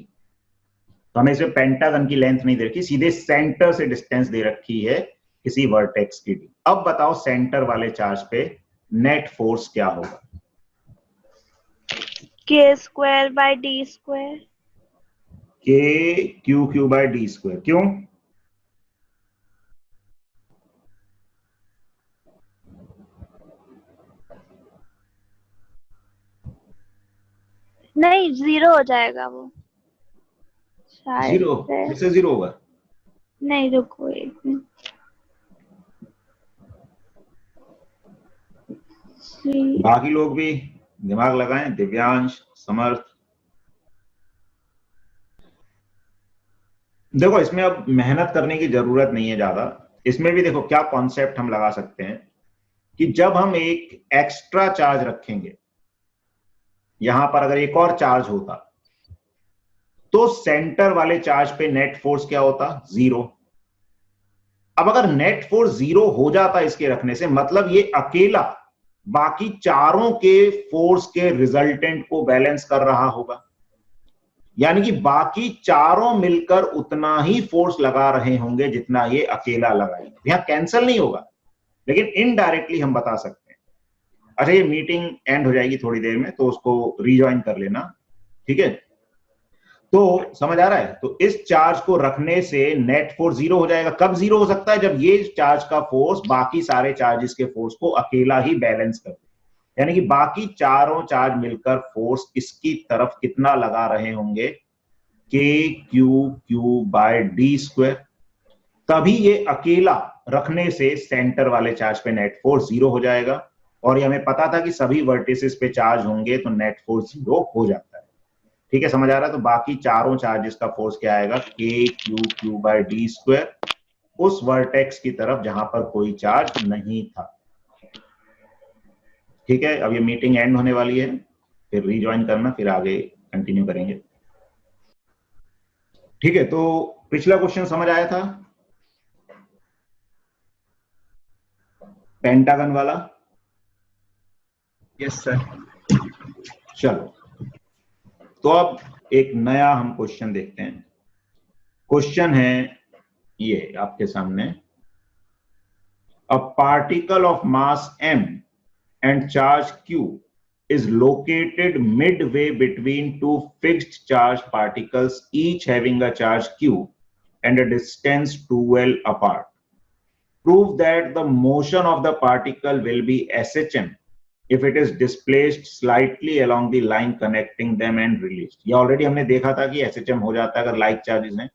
तो हमें इसमें पेंटागन की लेंथ नहीं दे रखी, सीधे सेंटर से डिस्टेंस दे रखी है किसी वर्टेक्स की D। अब बताओ सेंटर वाले चार्ज पे नेट फोर्स क्या होगा? k²/d²। KQQ/d²। क्यों? नहीं 0 हो जाएगा वो शायद 0 से। फिर से 0 होगा? नहीं रुको एक मिनट। बाकी लोग भी दिमाग लगाएं, दिव्यांश, समर्थ। देखो इसमें अब मेहनत करने की जरूरत नहीं है ज्यादा। इसमें भी देखो क्या कॉन्सेप्ट हम लगा सकते हैं कि जब हम एक एक्स्ट्रा चार्ज रखेंगे, यहां पर अगर एक और चार्ज होता तो सेंटर वाले चार्ज पे नेट फोर्स क्या होता? 0। अब अगर नेट फोर्स 0 हो जाता इसके रखने से, मतलब ये अकेला बाकी चारों के फोर्स के रिजल्टेंट को बैलेंस कर रहा होगा, यानी कि बाकी चारों मिलकर उतना ही फोर्स लगा रहे होंगे जितना ये अकेला लगाएंगे। यहां कैंसिल नहीं होगा लेकिन इनडायरेक्टली हम बता सकते हैं। अच्छा, ये मीटिंग एंड हो जाएगी थोड़ी देर में, तो उसको रीजॉइन कर लेना। ठीक है, तो समझ आ रहा है? तो इस चार्ज को रखने से नेट फोर्स 0 हो जाएगा। कब 0 हो सकता है? जब ये चार्ज का फोर्स बाकी सारे चार्जेस के फोर्स को अकेला ही बैलेंस कर, यानी कि बाकी चारों चार्ज मिलकर फोर्स इसकी तरफ कितना लगा रहे होंगे, KQQ/d²। तभी ये अकेला रखने से सेंटर वाले चार्ज पे नेट फोर्स 0 हो जाएगा। और ये हमें पता था कि सभी वर्टिसेस पे चार्ज होंगे तो नेट फोर्स 0 हो जाता है। ठीक है, समझ आ रहा है? तो बाकी चारों चार्जेस का फोर्स क्या आएगा? KQQ/d², उस वर्टेक्स की तरफ जहां पर कोई चार्ज नहीं था। ठीक है, अब ये मीटिंग एंड होने वाली है, फिर रीजॉइन करना, फिर आगे कंटिन्यू करेंगे। ठीक है, तो पिछला क्वेश्चन समझ आया था, पेंटागन वाला? Yes sir. चलो, तो अब एक नया हम क्वेश्चन देखते हैं। क्वेश्चन है ये आपके सामने, a particle of mass m and charge q is located midway between two fixed charge particles each having a charge q and a distance 2l apart. Prove that the motion of the particle will be shm if it is displaced slightly along the line connecting them and released. ये already हमने देखा था कि shm हो जाता है अगर like charges हैं।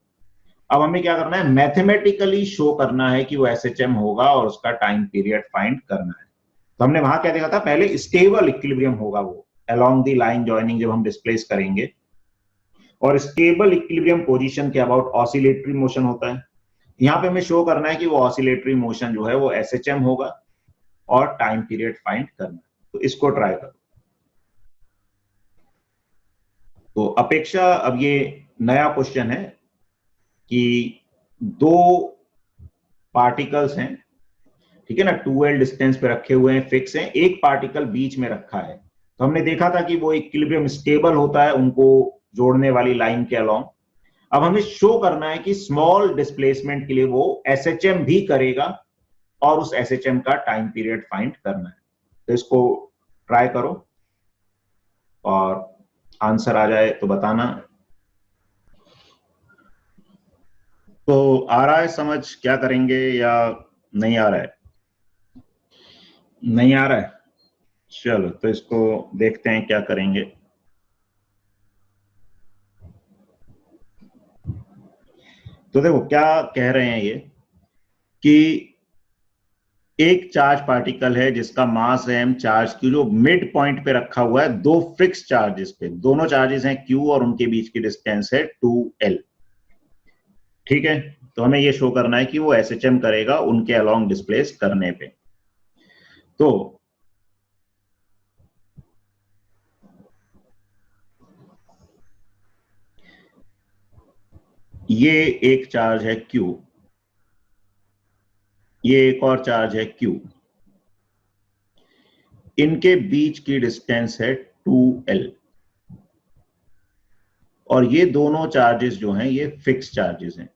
अब हमें क्या करना है, मैथमेटिकली शो करना है कि वो shm होगा और उसका टाइम पीरियड फाइंड करना है। तो हमने वहां क्या देखा था, पहले स्टेबल इक्विलिब्रियम होगा वो अलोंग द लाइन जॉइनिंग जब हम डिस्प्लेस करेंगे, और स्टेबल इक्विलिब्रियम पोजीशन के अबाउट ऑसिलेटरी मोशन होता है। यहां पे हमें शो करना है कि वो ऑसिलेटरी मोशन जो है वो एसएचएम होगा और टाइम पीरियड फाइंड करना है। तो इसको ट्राई करो। तो अपेक्षा, अब ये नया क्वेश्चन है कि दो पार्टिकल्स हैं, ठीक है ना, 2l डिस्टेंस पे रखे हुए हैं, फिक्स हैं, एक पार्टिकल बीच में रखा है। तो हमने देखा था कि वो इक्विलिब्रियम स्टेबल होता है उनको जोड़ने वाली लाइन के अलोंग। अब हमें शो करना है कि स्मॉल डिस्प्लेसमेंट के लिए वो एसएचएम भी करेगा और उस एसएचएम का टाइम पीरियड फाइंड करना है। तो इसको ट्राई करो और आंसर आ जाए तो बताना। तो आ रहा है समझ क्या करेंगे या नहीं आ रहा है? नहीं आ रहा है, चलो तो इसको देखते हैं क्या करेंगे। तो देखो क्या कह रहे हैं ये, कि एक चार्ज पार्टिकल है जिसका मास है m, चार्ज q जो मिड पॉइंट पे रखा हुआ है दो फिक्स चार्जेस पे, दोनों चार्जेस हैं q और उनके बीच की डिस्टेंस है 2l, ठीक है। तो हमें ये शो करना है कि वो एसएचएम करेगा उनके अलोंग डिस्प्लेस करने पे। तो ये एक चार्ज है Q, ये एक और चार्ज है Q, इनके बीच की डिस्टेंस है 2l, और ये दोनों चार्जेस जो हैं ये फिक्स चार्जेस हैं।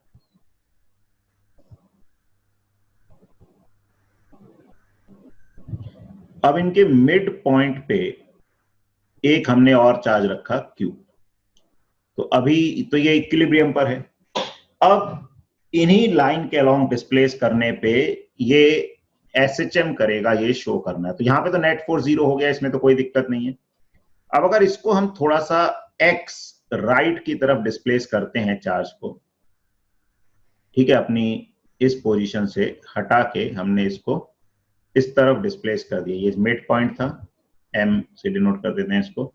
अब इनके मिड पॉइंट पे एक हमने और चार्ज रखा Q, तो अभी तो ये इक्विलिब्रियम पर है। अब इन्हीं लाइन के अलोंग डिस्प्लेस करने पे ये एसएचएम करेगा, ये शो करना है। तो यहां पे तो नेट फोर्स 0 हो गया, इसमें तो कोई दिक्कत नहीं है। अब अगर इसको हम थोड़ा सा एक्स राइट की तरफ डिस्प्लेस करते हैं चार्ज को, ठीक है, अपनी इस पोजीशन से हटा के हमने इसको इस तरफ डिस्प्लेस कर दिया। ये मिड पॉइंट था, एम से डिनोट कर देते हैं इसको,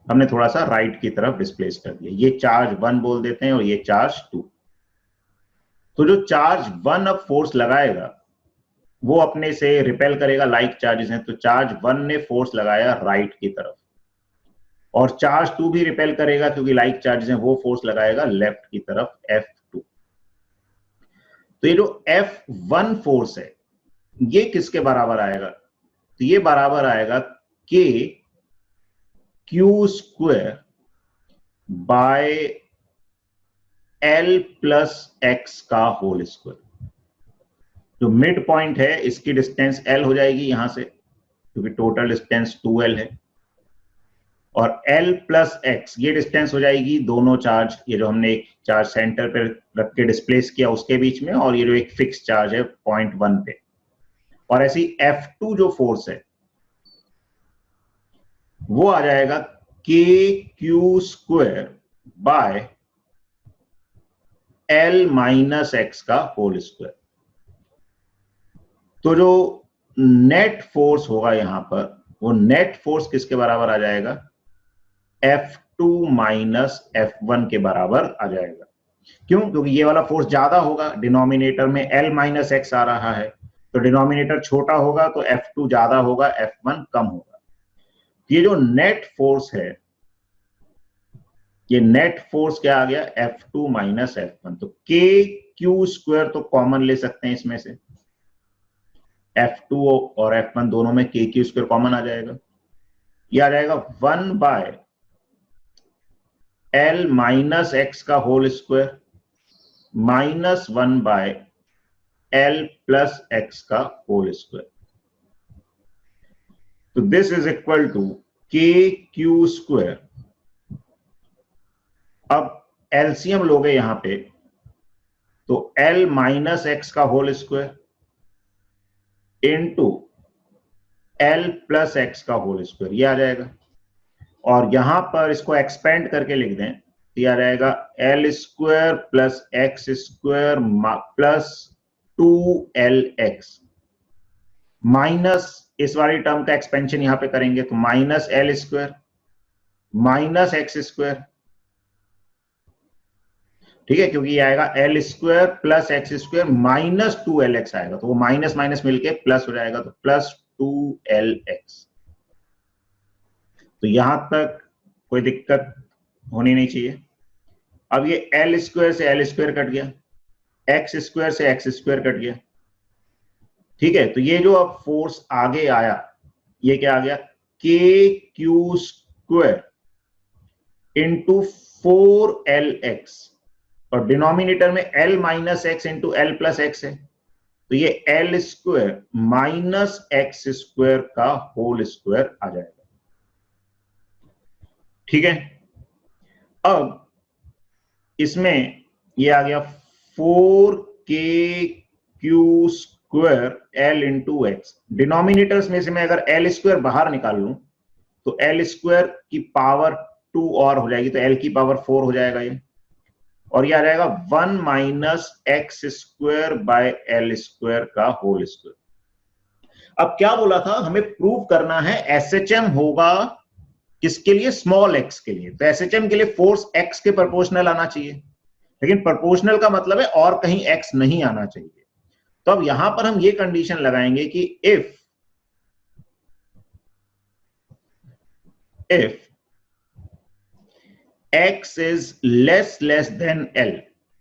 हमने थोड़ा सा राइट की तरफ डिस्प्लेस कर दिया। ये चार्ज 1 बोल देते हैं और ये चार्ज 2। तो जो चार्ज 1 अब फोर्स लगाएगा वो अपने से रिपेल करेगा, लाइक चार्जेस हैं, तो चार्ज 1 ने फोर्स लगाया राइट की तरफ, और चार्ज 2 भी रिपेल करेगा क्योंकि लाइक चार्जेस हैं, वो फोर्स लगाएगा लेफ्ट की तरफ F2। तो ये जो F1 फोर्स है ये किसके बराबर आएगा? तो ये बराबर आएगा K Q square by L plus x का होल स्क्वायर। जो मिड पॉइंट है इसकी डिस्टेंस L हो जाएगी यहां से, क्योंकि टोटल डिस्टेंस 2L है, और L प्लस x ये डिस्टेंस हो जाएगी दोनों चार्ज, ये जो हमने एक चार्ज सेंटर पे रख के डिस्प्लेस किया उसके बीच में, और ये जो एक फिक्स चार्ज है पॉइंट 1 पे। और ऐसी F2 जो फोर्स है वो आ जाएगा K Q square by L minus x का होल स्क्वायर। तो जो नेट फोर्स होगा यहां पर, वो नेट फोर्स किसके बराबर आ जाएगा? F2 माइनस F1 के बराबर आ जाएगा। क्यों? क्योंकि ये वाला फोर्स ज्यादा होगा, डिनोमिनेटर में L माइनस x आ रहा है, तो डिनोमिनेटर छोटा होगा तो F2 ज्यादा होगा, F1 कम होगा। ये जो नेट फोर्स है, ये नेट फोर्स क्या आ गया? F2 minus F1। तो K Q स्क्वायर तो कॉमन ले सकते हैं इसमें से, F2 और F1 दोनों में K Q स्क्वायर कॉमन आ जाएगा। ये आ जाएगा 1 बाय L माइनस एक्स का whole square minus 1 by L plus X का होल स्क्वायर। तो this is equal to K Q square. अब एलसीएम लोगे यहां पे, तो L माइनस एक्स का whole square into L plus X का होल स्क्वायर, ये आ जाएगा। और यहां पर इसको एक्सपेंड करके लिख दें, ये आ जाएगा L square plus x square plus 2LX minus इस वाली टर्म का एक्सपेंशन यहां पे करेंगे तो minus L square minus x square, ठीक है, क्योंकि ये आएगा L square plus x square minus 2LX आएगा, तो वो माइनस माइनस मिलके प्लस हो जाएगा, तो प्लस 2LX। तो यहां तक कोई दिक्कत होनी नहीं चाहिए। अब ये L स्क्वायर से L स्क्वायर कट गया, एक्स स्क्वायर से एक्स स्क्वायर कट गया, ठीक है। तो ये जो अब फोर्स आगे आया, ये क्या आ गया, के क्यू स्क्वायर इंटू 4LX, और डिनोमिनेटर में L minus x into L plus x है, तो ये L square minus x square का होल स्क्वायर आ जाएगा, ठीक है। अब इसमें ये आ गया 4KQ square L into x. Denominators में से मैं अगर L स्क्वायर बाहर निकाल लूं तो L स्क्वायर की पावर 2 और हो जाएगी, तो L की पावर 4 हो जाएगा ये, और ये आ जाएगा 1 minus x square by L square का होल स्क्वायर। अब क्या बोला था, हमें प्रूव करना है SHM होगा किसके लिए, स्मॉल x के लिए। तो SHM के लिए फोर्स x के प्रोपोर्शनल आना चाहिए, लेकिन प्रोपोर्शनल का मतलब है और कहीं x नहीं आना चाहिए। तो अब यहां पर हम ये कंडीशन लगाएंगे कि if x is less than L,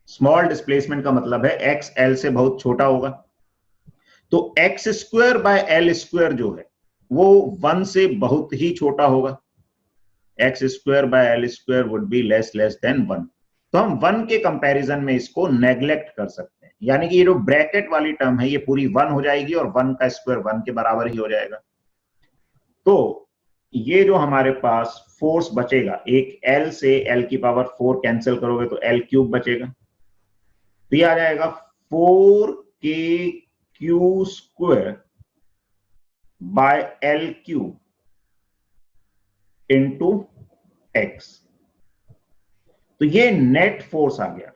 small displacement का मतलब है x L से बहुत छोटा होगा, तो x square by L square जो है वो 1 से बहुत ही छोटा होगा, x square by L square would be less than 1। तो हम 1 के कंपैरिजन में इसको नेग्लेक्ट कर सकते हैं, यानी कि ये जो ब्रैकेट वाली टर्म है ये पूरी 1 हो जाएगी और 1 का स्क्वायर 1 के बराबर ही हो जाएगा। तो ये जो हमारे पास फोर्स बचेगा, एक L से L की पावर 4 कैंसिल करोगे तो L क्यूब बचेगा, तो ये आ जाएगा 4KQ square by L cube into x. तो ये नेट फोर्स आ गया,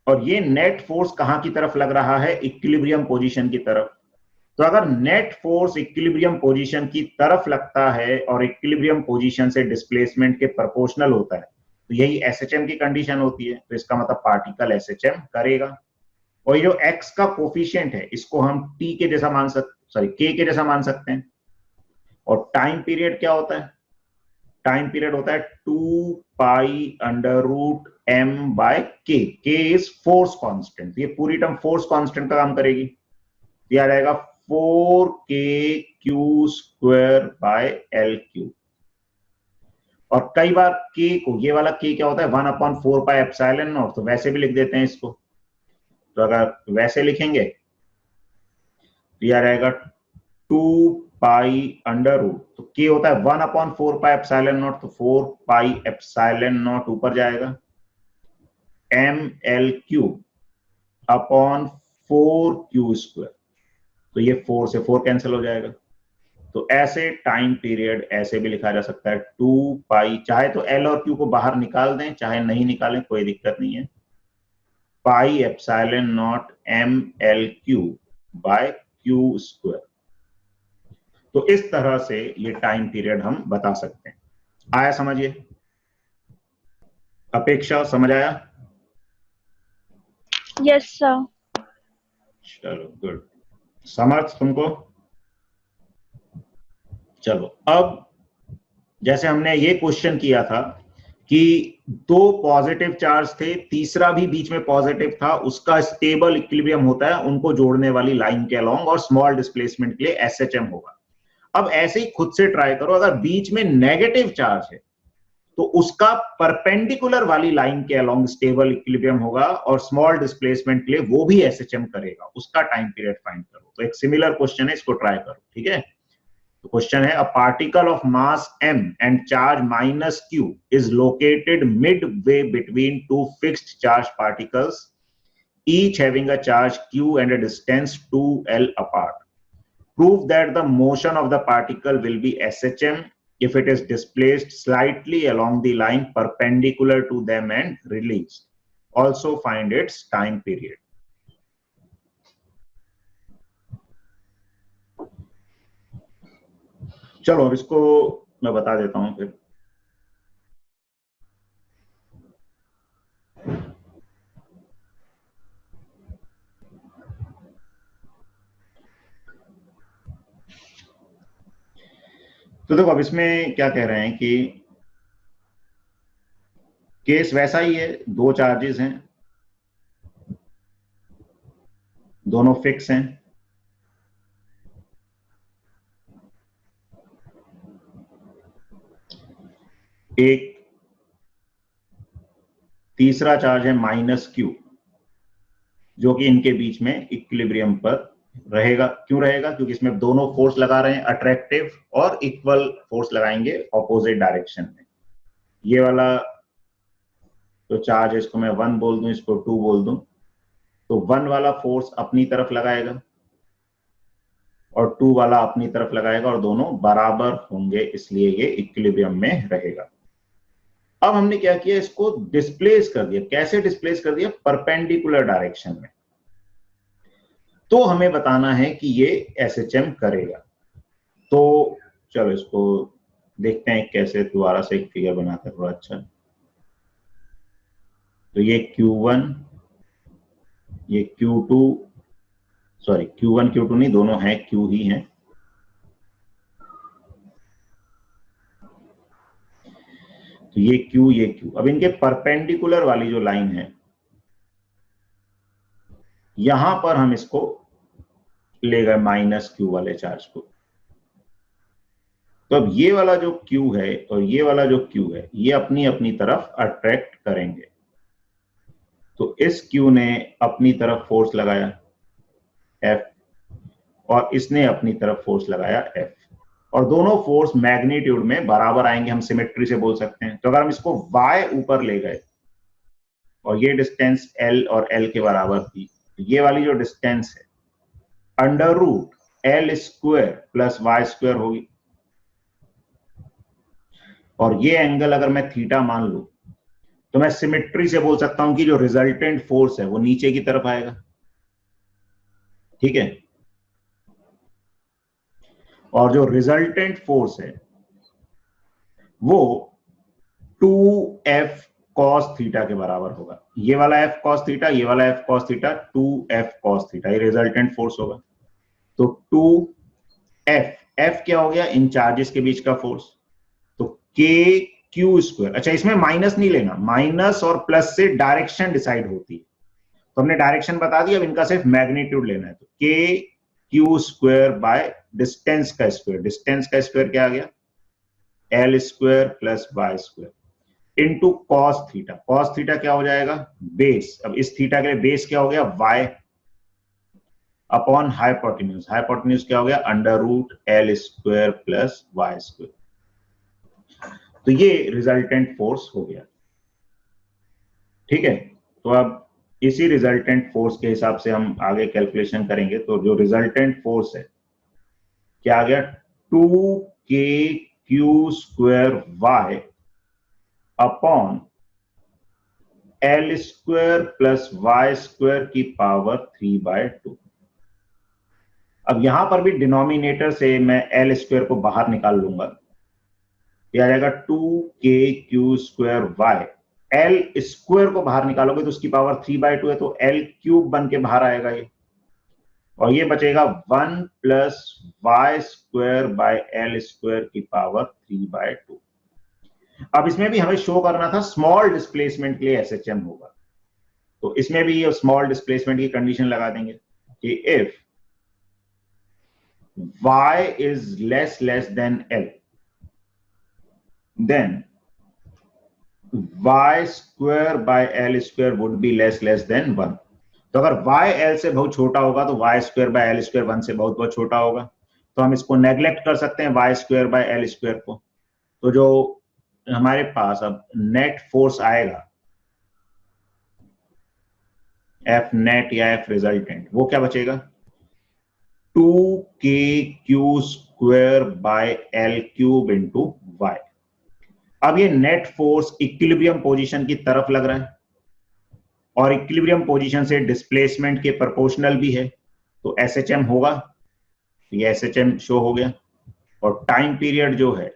और ये नेट फोर्स कहां की तरफ लग रहा है, इक्विलिब्रियम पोजीशन की तरफ। तो अगर नेट फोर्स इक्विलिब्रियम पोजीशन की तरफ लगता है और इक्विलिब्रियम पोजीशन से डिस्प्लेसमेंट के प्रोपोर्शनल होता है, तो यही SHM की कंडीशन होती है। तो इसका मतलब पार्टिकल SHM करेगा। और ये जो x का कोफिशिएंट है इसको हम t के जैसा मान सकते, k के जैसा मान सकते हैं। और टाइम पीरियड क्या होता है, टाइम पीरियड होता है 2 pi under root m by k। k is force constant, ये पूरी टर्म फोर्स कांस्टेंट का काम करेगी। ये आ जाएगा 4KQ square by L cube. और कई बार k को, ये वाला k क्या होता है 1/4 पाई एप्सिलॉन नॉट, तो वैसे भी लिख देते हैं इसको। तो अगर वैसे लिखेंगे तो ये आ जाएगा 2 पाई अंडर रूट, तो k होता है 1/4 पाई एप्सिलॉन नॉट, तो 4 पाई एप्सिलॉन नॉट ऊपर जाएगा, ml cube upon 4Q square. तो ये 4 से 4 कैंसिल हो जाएगा। तो ऐसे टाइम पीरियड ऐसे भी लिखा जा सकता है 2 पाई, चाहे तो L और Q को बाहर निकाल दें चाहे नहीं निकालें कोई दिक्कत नहीं है, pi epsilon not ml cube by Q square. तो इस तरह से ये टाइम पीरियड हम बता सकते हैं। आया समझिए, अपेक्षा समझ आया? Yes sir. चलो गुड। समर्थ तुमको? चलो, अब जैसे हमने ये क्वेश्चन किया था कि 2 पॉजिटिव चार्ज थे, तीसरा भी बीच में पॉजिटिव था, उसका स्टेबल इक्विलिब्रियम होता है उनको जोड़ने वाली लाइन के अलोंग, और स्मॉल डिस्प्लेसमेंट के लिए SHM होगा। अब ऐसे ही खुद से ट्राई करो, अगर बीच में नेगेटिव चार्ज है तो उसका परपेंडिकुलर वाली लाइन के अलोंग स्टेबल इक्विलिब्रियम होगा और स्मॉल डिस्प्लेसमेंट के लिए वो भी एसएचएम करेगा, उसका टाइम पीरियड फाइंड करो। तो एक सिमिलर क्वेश्चन है, इसको ट्राई करो, ठीक है। तो क्वेश्चन है, a particle of mass m and charge minus q is located Midway between two fixed charge particles each having a charge q and a distance 2l apart. Prove that the motion of the particle will be SHM if it is displaced slightly along the line perpendicular to them and released. Also find its time period. चलो अब इसको मैं बता देता हूं फिर। तो देखो अब इसमें क्या कह रहे हैं कि केस वैसा ही है, दो चार्जेस हैं, दोनों फिक्स हैं, एक तीसरा चार्ज है माइनस q जो कि इनके बीच में इक्विलिब्रियम पर रहेगा। क्यों रहेगा? क्योंकि इसमें दोनों फोर्स लगा रहे हैं, अट्रैक्टिव और इक्वल फोर्स लगाएंगे ऑपोजिट डायरेक्शन में। ये वाला जो चार्ज है इसको मैं 1 बोल दूं, इसको 2 बोल दूं, तो 1 वाला फोर्स अपनी तरफ लगाएगा और 2 वाला अपनी तरफ लगाएगा और दोनों बराबर होंगे, इसलिए ये इक्विलिब्रियम में रहेगा। अब हमने क्या किया, इसको डिस्प्लेस कर दिया। कैसे डिस्प्लेस कर दिया? परपेंडिकुलर डायरेक्शन में। तो हमें बताना है कि ये एसएचएम करेगा। तो चलो इसको देखते हैं कैसे, दोबारा से एक फिगर बनाकर थोड़ा अच्छा। तो ये Q1, ये Q2, सॉरी Q1 Q2 नहीं, दोनों हैं Q ही हैं। तो ये Q, ये Q। अब इनके परपेंडिकुलर वाली जो लाइन है, यहां पर हम इसको ले गए माइनस Q वाले चार्ज को। तो अब ये वाला जो Q है और ये वाला जो Q है, ये अपनी अपनी तरफ अट्रैक्ट करेंगे। तो इस Q ने अपनी तरफ फोर्स लगाया F और इसने अपनी तरफ फोर्स लगाया F, और दोनों फोर्स मैग्नीट्यूड में बराबर आएंगे, हम सिमेट्री से बोल सकते हैं। तो अगर हम इसको Y ऊपर ले गए और ये डिस्टेंस L और L के बराबर थी, तो ये वाली जो डिस्टेंस है under root L square plus Y square होगी, और ये एंगल अगर मैं थीटा मान लूं तो मैं सिमेट्री से बोल सकता हूं कि जो रिजल्टेंट फोर्स है वो नीचे की तरफ आएगा, ठीक है। और जो रिजल्टेंट फोर्स है वो 2F cos थीटा के बराबर होगा। ये वाला F cos थीटा, ये वाला F cos theta, 2F cos theta, ये रिजल्टेंट फोर्स होगा। तो 2F, F क्या हो गया? इन चार्जेस के बीच का फोर्स। तो KQ स्क्वायर, अच्छा इसमें माइनस नहीं लेना, माइनस और प्लस से डायरेक्शन डिसाइड होती है, तो हमने डायरेक्शन बता दी, अब इनका सिर्फ मैग्नीट्यूड लेना है। तो KQ स्क्वायर बाय डिस्टेंस का स्क्वायर, डिस्टेंस का स्क्वायर क्या आ गया? L square plus Y square into cos theta. Cos theta क्या हो जाएगा? बेस। अब इस थीटा के लिए बेस क्या हो गया? Y upon hypotenuse. हाइपोटेन्यूज क्या हो गया? Under root L square plus Y square. तो ये रिजल्टेंट फोर्स हो गया, ठीक है। तो अब इसी रिजल्टेंट फोर्स के हिसाब से हम आगे कैलकुलेशन करेंगे। तो जो रिजल्टेंट फोर्स है क्या आ गया? 2KQ square Y upon L square plus Y square की पावर 3/2। अब यहां पर भी डिनोमिनेटर से मैं L स्क्वायर को बाहर निकाल लूंगा, यह आ जाएगा 2KQ square Y। L square को बाहर निकालोगे तो उसकी पावर 3/2 है, तो L क्यूब बन के बाहर आएगा ये, और ये बचेगा 1 plus Y square by L square की पावर 3/2। अब इसमें भी हमें शो करना था स्मॉल डिस्प्लेसमेंट के लिए एसएचएम होगा, तो इसमें भी ये स्मॉल डिस्प्लेसमेंट की कंडीशन लगा देंगे कि if y is less than L, then y square by L square would be less than 1. तो अगर y L से बहुत छोटा होगा तो y square by L square 1 से बहुत बहुत छोटा होगा, तो हम इसको नेग्लेक्ट कर सकते हैं y square by L square को। तो जो हमारे पास अब नेट फोर्स आएगा F नेट या F रिजल्टेंट, वो क्या बचेगा 2kq square by L cube into y। अब ये नेट फोर्स इक्विलिब्रियम पोजीशन की तरफ लग रहा है और इक्विलिब्रियम पोजीशन से डिस्प्लेसमेंट के प्रोपोर्शनल भी है, तो SHM होगा, ये SHM शो हो गया। और टाइम पीरियड जो है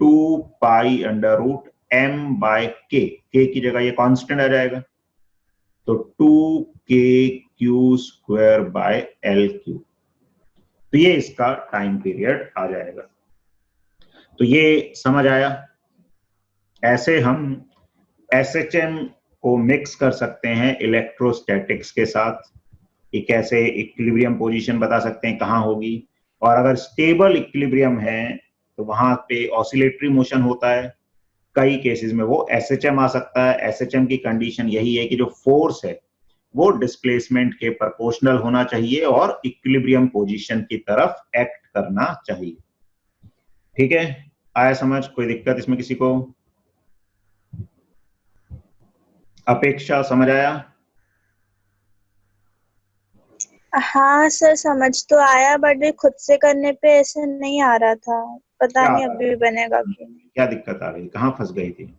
2 pi under root m by k, k की जगह ये कांस्टेंट आ जाएगा, तो 2kq square by L cube, तो ये इसका टाइम पीरियड आ जाएगा। तो ये समझ आया। ऐसे हम SHM को मिक्स कर सकते हैं इलेक्ट्रोस्टैटिक्स के साथ, कि कैसे इक्विलिब्रियम पोजीशन बता सकते हैं कहाँ होगी, और अगर स्टेबल इक्विलिब्रियम है तो वहां पे ऑसिलेटरी मोशन होता है, कई केसेस में वो SHM आ सकता है। SHM की कंडीशन यही है कि जो फोर्स है वो डिस्प्लेसमेंट के प्रोपोर्शनल होना चाहिए और इक्विलिब्रियम पोजीशन की तरफ एक्ट करना चाहिए। ठीक है, आया समझ? कोई दिक्कत इसमें किसी को? अपेक्षा समझ आया? हाँ सर, समझ तो आया, बट खुद से करने पे ऐसे नहीं आ रहा था, पता क्या नहीं अभी भी बनेगा कि नहीं। क्या दिक्कत आ रही, कहाँ फंस गई थी?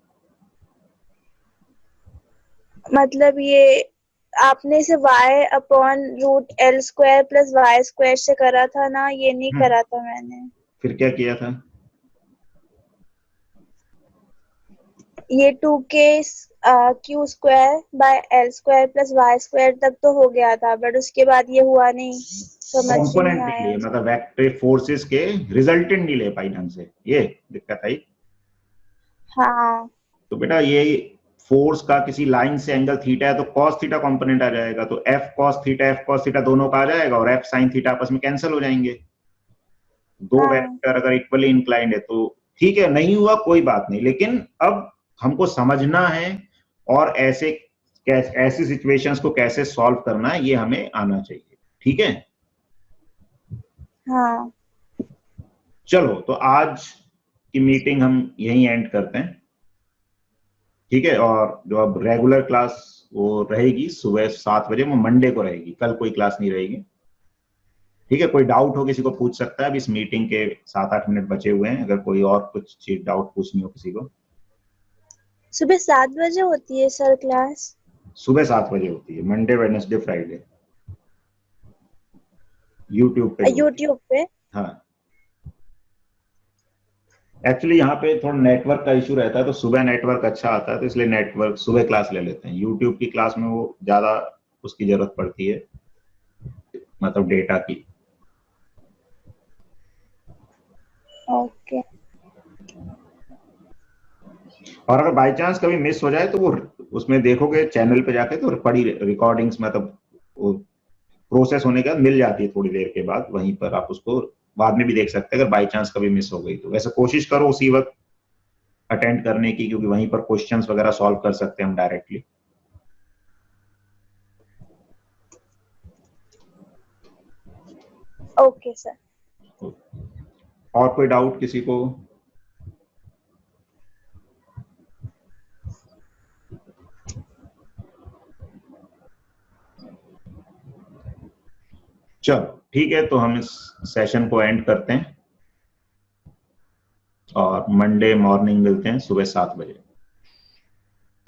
मतलब ये आपने इसे y upon root L square plus y square से करा था ना, ये नहीं करा था मैंने। फिर क्या किया था? ये 2k q square by L square plus y square तक तो हो गया था, बट उसके बाद ये हुआ नहीं, समझ नहीं कंपोनेंट नहीं आया। लिए, मतलब वेक्टर फोर्सेस के रिजल्टेंट नहीं ले पाई ढंग से, ये दिक्कत आई। हाँ, तो बेटा ये फोर्स का किसी लाइन से एंगल थीटा है तो कॉस थीटा कंपोनेंट आ जाएगा, तो एफ कॉस थीटा दोनों का आ जाएगा और एफ साइन थीटा आपस में कैंसिल हो जाएंगे। दो हाँ। वेक्टर अगर इक्वली इंक्लाइंड है तो ठीक है, नहीं हुआ कोई बात नहीं, लेकिन अब हमको समझना है और ऐसी सिचुएशंस को कैसे सॉल्व करना है ये हमें आना चाहिए। ठीक है, हाँ। चलो तो आज की मीटिंग हम यहीं एंड करते हैं। ठीक है, और जो अब रेगुलर क्लास वो रहेगी सुबह 7 बजे, वो मंडे को रहेगी, कल कोई क्लास नहीं रहेगी। ठीक है, कोई डाउट हो किसी को पूछ सकता है, अब इस मीटिंग के 7-8 मिनट बचे हुए हैं, अगर कोई और कुछ चीज डाउट पूछनी हो किसी को। सुबह 7 बजे होती है सर क्लास? सुबह 7 बजे होती है, मंडे वेडनेसडे फ्राइडे, यूट्यूब पे। यूट्यूब पे? हाँ, एक्चुअली यहाँ पे थोड़ा नेटवर्क का इशू रहता है, तो सुबह नेटवर्क अच्छा आता है, तो इसलिए नेटवर्क सुबह क्लास ले लेते हैं। यूट्यूब की क्लास में वो ज्यादा उसकी जरूरत पड़ती है, मतलब डेटा की। ओके। और अगर बाई चांस कभी मिस हो जाए तो वो उसमें देखोगे चैनल पे जाके, तो बड़ी रिकॉर्डिंग्स मतलब प्रोसेस होने के बाद मिल जाती है थोड़ी देर के बाद, वहीं पर आप उसको बाद में भी देख सकते हैं अगर बाई चांस कभी मिस हो गई तो। वैसे कोशिश करो उसी वक्त अटेंड करने की, क्योंकि वहीं पर क्वेश्चंस वगैरह सॉल्व कर सकते हैं हम डायरेक्टली। Okay sir. और कोई डाउट किसी को? चलो ठीक है, तो हम इस सेशन को एंड करते हैं और मंडे मॉर्निंग मिलते हैं सुबह 7 बजे।